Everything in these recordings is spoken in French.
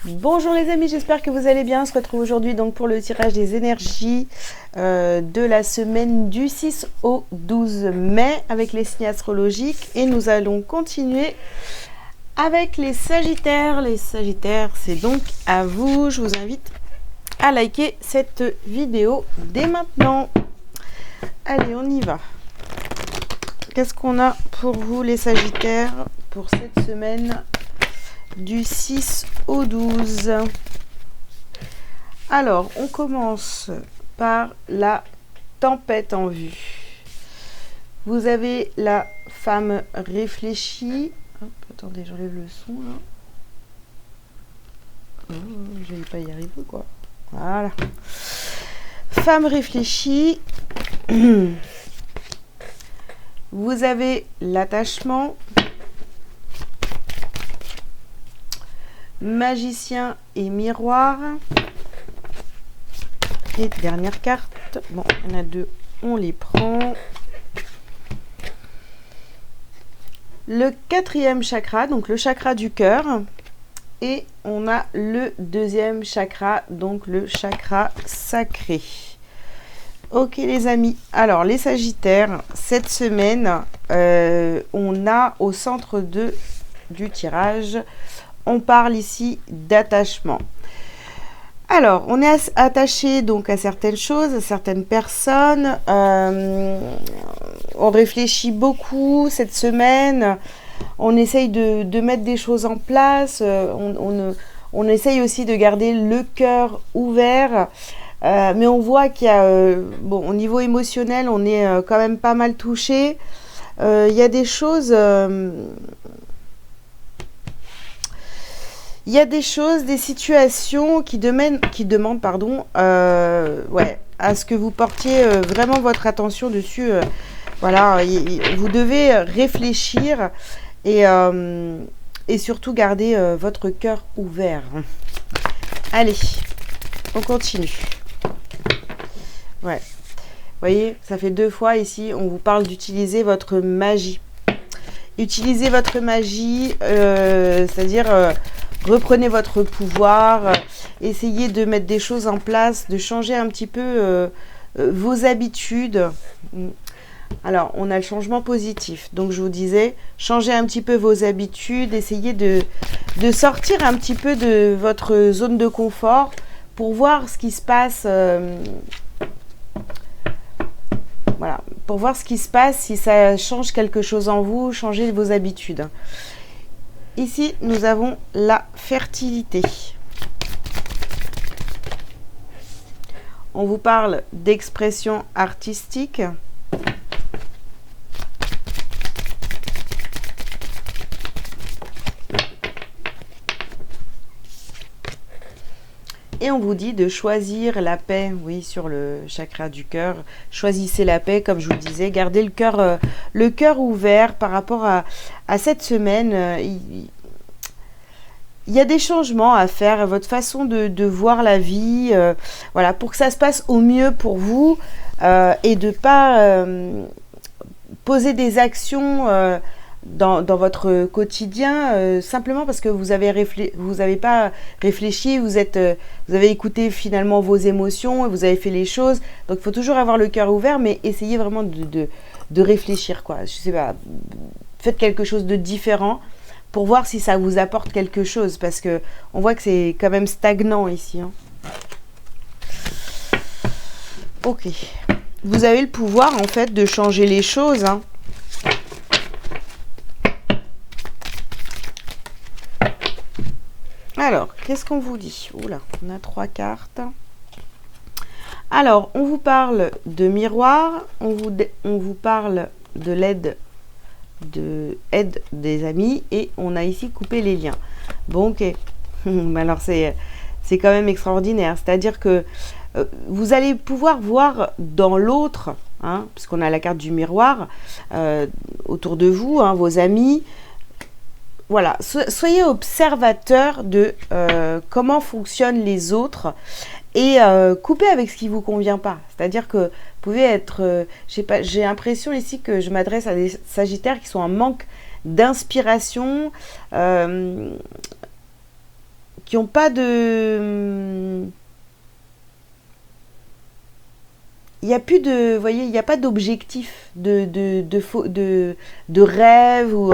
Bonjour les amis, j'espère que vous allez bien. On se retrouve aujourd'hui donc pour le tirage des énergies de la semaine du 6 au 12 mai avec les signes astrologiques. Et nous allons continuer avec les Sagittaires. Les Sagittaires, c'est donc à vous. Je vous invite à liker cette vidéo dès maintenant. Allez, on y va. Qu'est-ce qu'on a pour vous les Sagittaires pour cette semaine du 6 au 12? Alors, on commence par la tempête en vue. Vous avez la femme réfléchie. Hop, attendez, j'enlève le son là. Oh, je vais pas y arriver quoi. Voilà. Femme réfléchie. Vous avez l'attachement. Magicien et miroir. Et dernière carte. Bon, il y en a deux, on les prend. Le quatrième chakra, donc le chakra du cœur. Et on a le deuxième chakra, donc le chakra sacré. Ok les amis, alors les Sagittaires, cette semaine, on a au centre du tirage, on parle ici d'attachement. Alors, on est attaché donc à certaines choses, à certaines personnes. On réfléchit beaucoup cette semaine. On essaye de mettre des choses en place. On essaye aussi de garder le cœur ouvert. Mais on voit qu'il y a, bon, au niveau émotionnel, on est quand même pas mal touché. Il y a des choses... Il y a des choses, des situations qui demandent ouais, à ce que vous portiez vraiment votre attention dessus. Voilà, vous devez réfléchir et surtout garder votre cœur ouvert. Allez, on continue. Ouais, vous voyez, ça fait 2 fois ici, on vous parle d'utiliser votre magie. Utilisez votre magie, c'est-à-dire... reprenez votre pouvoir, essayez de mettre des choses en place, de changer un petit peu vos habitudes. Alors, on a le changement positif. Donc, je vous disais, changez un petit peu vos habitudes, essayez de sortir un petit peu de votre zone de confort pour voir ce qui se passe. Voilà, pour voir ce qui se passe, si ça change quelque chose en vous, changez vos habitudes. Ici, nous avons la fertilité. On vous parle d'expression artistique. Et on vous dit de choisir la paix, oui, sur le chakra du cœur. Choisissez la paix, comme je vous le disais. Gardez le cœur ouvert par rapport à cette semaine. Il y a des changements à faire, votre façon de voir la vie, voilà, pour que ça se passe au mieux pour vous et de ne pas poser des actions dans votre quotidien simplement parce que vous avez pas réfléchi, vous avez écouté finalement vos émotions et vous avez fait les choses. Donc il faut toujours avoir le cœur ouvert, mais essayez vraiment de réfléchir, quoi. Je sais pas, faites quelque chose de différent pour voir si ça vous apporte quelque chose, parce que on voit que c'est quand même stagnant ici, hein. Ok, vous avez le pouvoir en fait de changer les choses, hein. Alors, qu'est-ce qu'on vous dit? Oula, on a 3 cartes. Alors, on vous parle de miroir, on vous parle de l'aide des amis, et on a ici coupé les liens. Bon, ok. Alors, c'est quand même extraordinaire. C'est-à-dire que vous allez pouvoir voir dans l'autre, hein, puisqu'on a la carte du miroir, autour de vous, hein, vos amis. Voilà, soyez observateur de comment fonctionnent les autres et coupez avec ce qui ne vous convient pas. C'est-à-dire que vous pouvez être, j'ai l'impression ici que je m'adresse à des Sagittaires qui sont en manque d'inspiration, qui ont pas de... Il n'y a plus de... Vous voyez, il n'y a pas d'objectif, de rêve. Ou,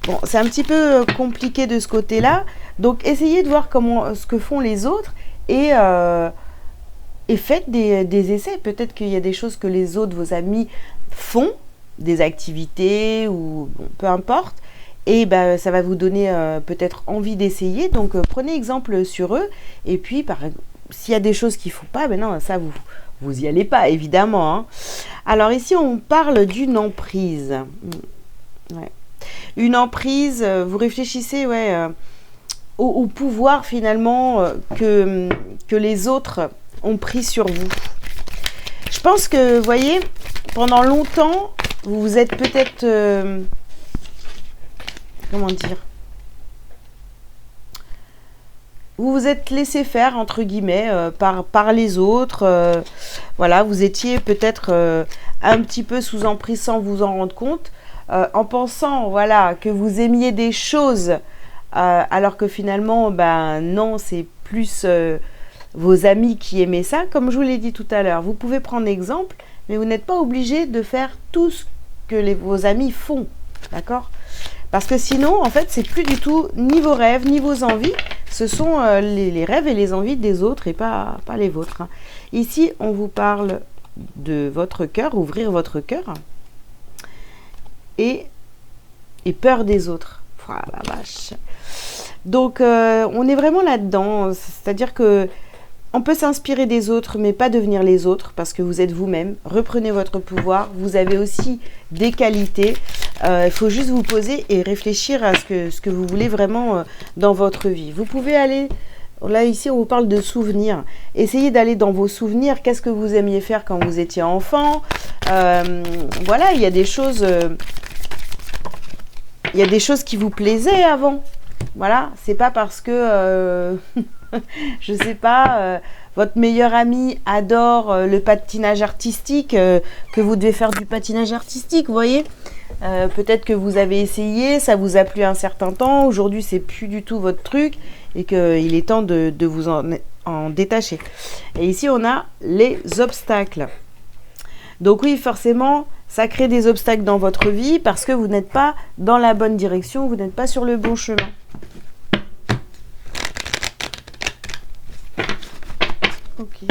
bon, c'est un petit peu compliqué de ce côté-là. Donc, essayez de voir ce que font les autres et faites des essais. Peut-être qu'il y a des choses que les autres, vos amis, font, des activités ou bon, peu importe. Et ben, ça va vous donner peut-être envie d'essayer. Donc, prenez exemple sur eux. Et puis, s'il y a des choses qu'ils ne font pas, ben non, ça, vous y allez pas, évidemment. Hein. Alors, ici, on parle d'une emprise. Ouais. Une emprise, vous réfléchissez au pouvoir, finalement, que les autres ont pris sur vous. Je pense que, vous voyez, pendant longtemps, vous vous êtes peut-être... comment dire, vous vous êtes laissé faire entre guillemets par les autres, voilà, vous étiez peut-être un petit peu sous emprise sans vous en rendre compte, en pensant voilà que vous aimiez des choses alors que finalement ben non, c'est plus vos amis qui aimaient ça. Comme je vous l'ai dit tout à l'heure, vous pouvez prendre exemple, mais vous n'êtes pas obligé de faire tout ce que vos amis font, d'accord? Parce que sinon, en fait, c'est plus du tout ni vos rêves, ni vos envies. Ce sont les rêves et les envies des autres et pas les vôtres. Hein. Ici, on vous parle de votre cœur, ouvrir votre cœur. Et peur des autres. Oh, la vache. Donc, on est vraiment là-dedans. C'est-à-dire que on peut s'inspirer des autres, mais pas devenir les autres, parce que vous êtes vous-même. Reprenez votre pouvoir. Vous avez aussi des qualités. Il faut juste vous poser et réfléchir à ce que vous voulez vraiment dans votre vie. Vous pouvez aller... Là, ici, on vous parle de souvenirs. Essayez d'aller dans vos souvenirs. Qu'est-ce que vous aimiez faire quand vous étiez enfant? Voilà, il y a des choses... il y a des choses qui vous plaisaient avant. Voilà, c'est pas parce que... je sais pas, votre meilleur ami adore le patinage artistique, que vous devez faire du patinage artistique, vous voyez. Peut-être que vous avez essayé, ça vous a plu un certain temps, aujourd'hui c'est plus du tout votre truc et qu'il est temps de vous en détacher. Et ici on a les obstacles. Donc oui, forcément, ça crée des obstacles dans votre vie parce que vous n'êtes pas dans la bonne direction, vous n'êtes pas sur le bon chemin. Ok.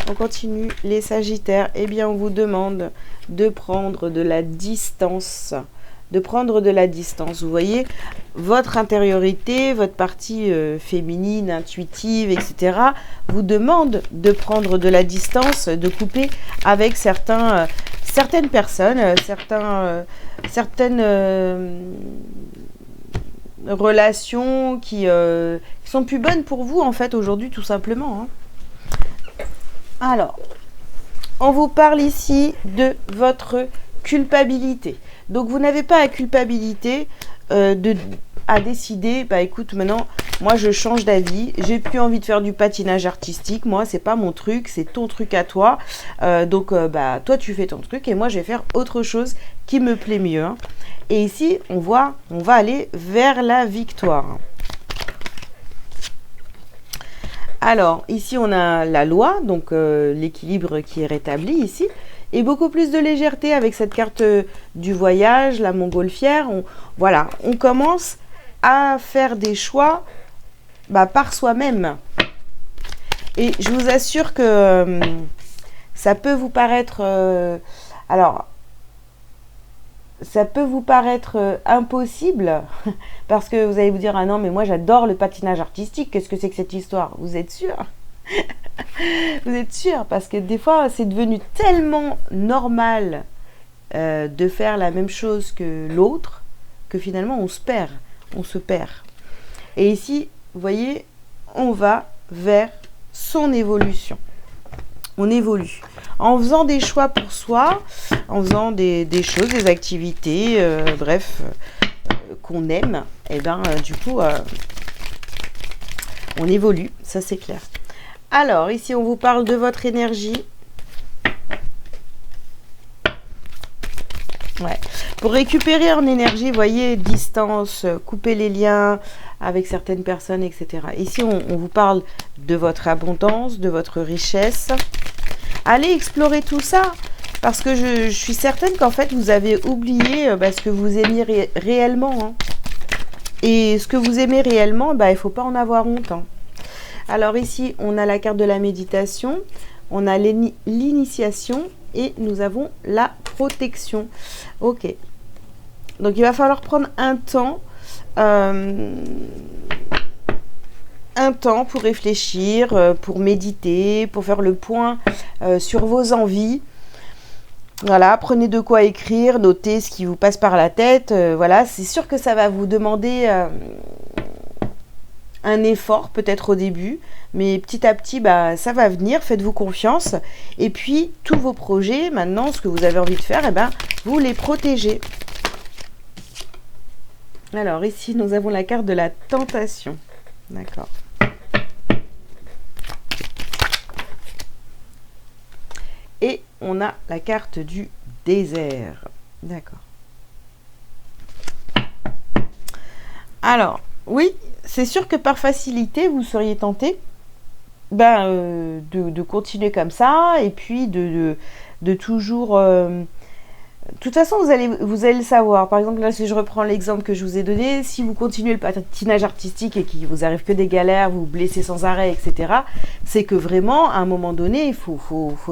On continue. Les Sagittaires, eh bien, on vous demande de prendre de la distance. De prendre de la distance. Vous voyez, votre intériorité, votre partie féminine, intuitive, etc., vous demande de prendre de la distance, de couper avec certaines personnes, certaines relations qui sont plus bonnes pour vous, en fait, aujourd'hui, tout simplement. Hein. Alors, on vous parle ici de votre culpabilité. Donc, vous n'avez pas la culpabilité à décider, bah écoute, maintenant, moi, je change d'avis. J'ai plus envie de faire du patinage artistique. Moi, c'est pas mon truc, c'est ton truc à toi. Donc, bah, toi, tu fais ton truc et moi, je vais faire autre chose qui me plaît mieux. Hein. Et ici, on va aller vers la victoire. Alors, ici, on a la loi, donc l'équilibre qui est rétabli ici, et beaucoup plus de légèreté avec cette carte du voyage, la montgolfière. Voilà, on commence à faire des choix par soi-même. Et je vous assure que ça peut vous paraître... ça peut vous paraître impossible parce que vous allez vous dire « Ah non, mais moi j'adore le patinage artistique, qu'est-ce que c'est que cette histoire ?» Vous êtes sûr? Vous êtes sûr? Parce que des fois, c'est devenu tellement normal de faire la même chose que l'autre que finalement on se perd. On se perd. Et ici, vous voyez, on va vers son évolution. On évolue. En faisant des choix pour soi, en faisant des choses, des activités, bref, qu'on aime, et bien du coup, on évolue, ça c'est clair. Alors, ici, on vous parle de votre énergie. Ouais. Pour récupérer en énergie, vous voyez, distance, couper les liens avec certaines personnes, etc. Ici, on vous parle de votre abondance, de votre richesse. Allez explorer tout ça, parce que je suis certaine qu'en fait, vous avez oublié ce que vous aimiez réellement. Hein. Et ce que vous aimez réellement, il ne faut pas en avoir honte. Hein. Alors ici, on a la carte de la méditation, on a l'initiation et nous avons la protection. Ok. Donc, il va falloir prendre un temps pour réfléchir, pour méditer, pour faire le point sur vos envies. Voilà, prenez de quoi écrire, notez ce qui vous passe par la tête. Voilà, c'est sûr que ça va vous demander un effort, peut-être au début, mais petit à petit, ça va venir, faites-vous confiance. Et puis, tous vos projets, maintenant, ce que vous avez envie de faire, vous les protégez. Alors, ici, nous avons la carte de la tentation. D'accord. Et on a la carte du désert. D'accord. Alors, oui, c'est sûr que par facilité, vous seriez tenté de continuer comme ça et puis de toujours... de toute façon, vous allez le savoir. Par exemple, là, si je reprends l'exemple que je vous ai donné, si vous continuez le patinage artistique et qu'il vous arrive que des galères, vous vous blessez sans arrêt, etc., c'est que vraiment, à un moment donné, il faut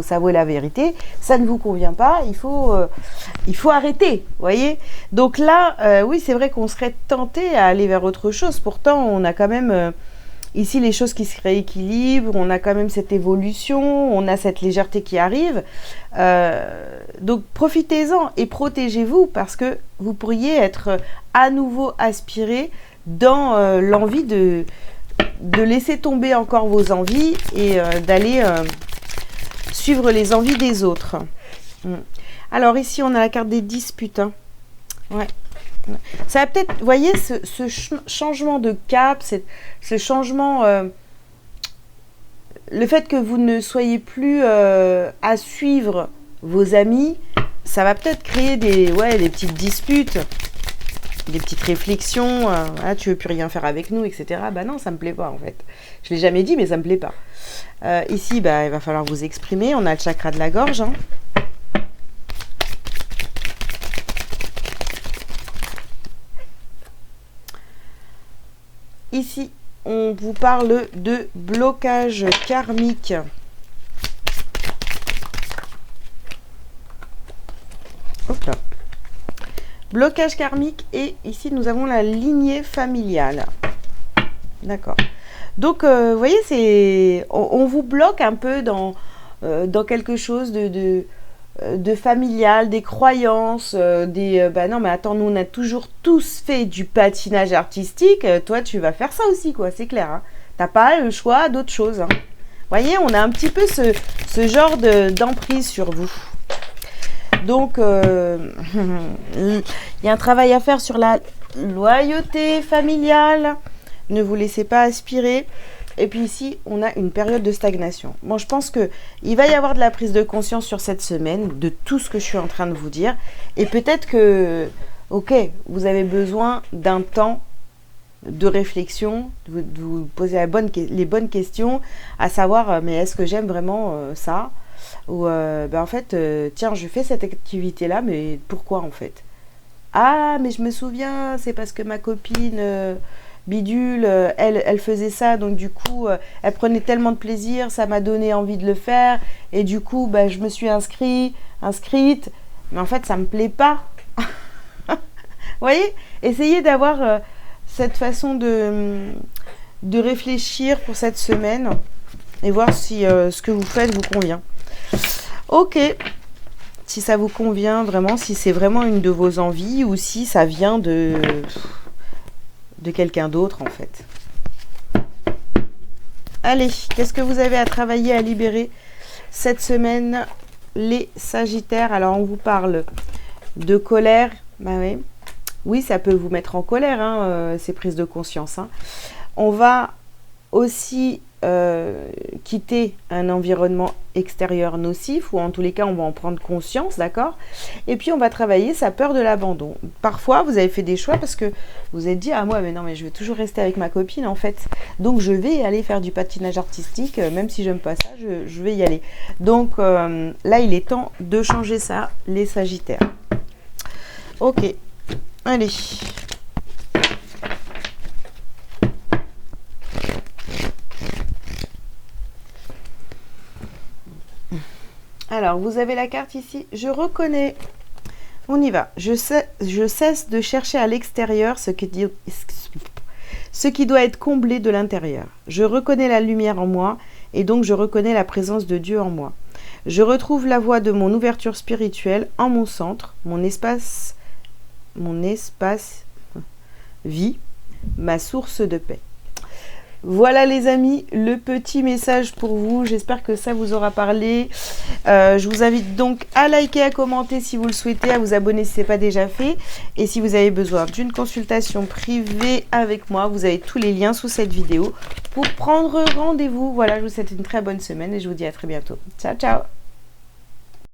s'avouer la vérité. Ça ne vous convient pas, il faut arrêter, voyez. Donc là, oui, c'est vrai qu'on serait tenté à aller vers autre chose. Pourtant, on a quand même... ici, les choses qui se rééquilibrent, on a quand même cette évolution, on a cette légèreté qui arrive. Donc, profitez-en et protégez-vous parce que vous pourriez être à nouveau aspiré dans l'envie de laisser tomber encore vos envies et d'aller suivre les envies des autres. Alors, ici, on a la carte des disputes. Hein. Ouais. Ça va peut-être, vous voyez, ce changement de cap, ce changement, le fait que vous ne soyez plus à suivre vos amis, ça va peut-être créer des petites disputes, des petites réflexions. Tu veux plus rien faire avec nous, etc. Non, ça me plaît pas en fait. Je l'ai jamais dit, mais ça me plaît pas. Ici, il va falloir vous exprimer. On a le chakra de la gorge. Hein. Ici, on vous parle de blocage karmique. Hop là. Blocage karmique et ici, nous avons la lignée familiale. D'accord. Donc, vous voyez, on vous bloque un peu dans quelque chose de familial, des croyances, non mais attends, nous on a toujours tous fait du patinage artistique, toi tu vas faire ça aussi quoi, c'est clair, hein. T'as pas le choix d'autre chose, hein. Voyez, on a un petit peu ce genre d'emprise sur vous. Donc il y a un travail à faire sur la loyauté familiale, ne vous laissez pas aspirer. Et puis ici, on a une période de stagnation. Bon, je pense qu'il va y avoir de la prise de conscience sur cette semaine, de tout ce que je suis en train de vous dire. Et peut-être que, ok, vous avez besoin d'un temps de réflexion, de vous poser les bonnes questions, à savoir, mais est-ce que j'aime vraiment ça? Ou, en fait, tiens, je fais cette activité-là, mais pourquoi en fait? Ah, mais je me souviens, c'est parce que ma copine... bidule, elle faisait ça, donc du coup, elle prenait tellement de plaisir, ça m'a donné envie de le faire, et du coup, je me suis inscrite, mais en fait, ça me plaît pas. Vous voyez, essayez d'avoir cette façon de réfléchir pour cette semaine, et voir si ce que vous faites vous convient. Ok, si ça vous convient vraiment, si c'est vraiment une de vos envies, ou si ça vient de quelqu'un d'autre en fait. Allez, qu'est-ce que vous avez à travailler, à libérer cette semaine, les Sagittaires? Alors on vous parle de colère, oui, ça peut vous mettre en colère, hein, ces prises de conscience. Hein. On va aussi quitter un environnement extérieur nocif, ou en tous les cas on va en prendre conscience, d'accord? Et puis on va travailler sa peur de l'abandon. Parfois vous avez fait des choix parce que vous êtes dit, ah moi mais non mais je vais toujours rester avec ma copine en fait, donc je vais aller faire du patinage artistique, même si j'aime pas ça, je vais y aller. Donc là il est temps de changer ça, les Sagittaires. Ok, allez. Alors, vous avez la carte ici. Je reconnais. On y va. Je cesse de chercher à l'extérieur ce qui doit être comblé de l'intérieur. Je reconnais la lumière en moi et donc je reconnais la présence de Dieu en moi. Je retrouve la voie de mon ouverture spirituelle en mon centre, mon espace vie, ma source de paix. Voilà les amis, le petit message pour vous. J'espère que ça vous aura parlé. Je vous invite donc à liker, à commenter si vous le souhaitez, à vous abonner si ce n'est pas déjà fait. Et si vous avez besoin d'une consultation privée avec moi, vous avez tous les liens sous cette vidéo pour prendre rendez-vous. Voilà, je vous souhaite une très bonne semaine et je vous dis à très bientôt. Ciao, ciao!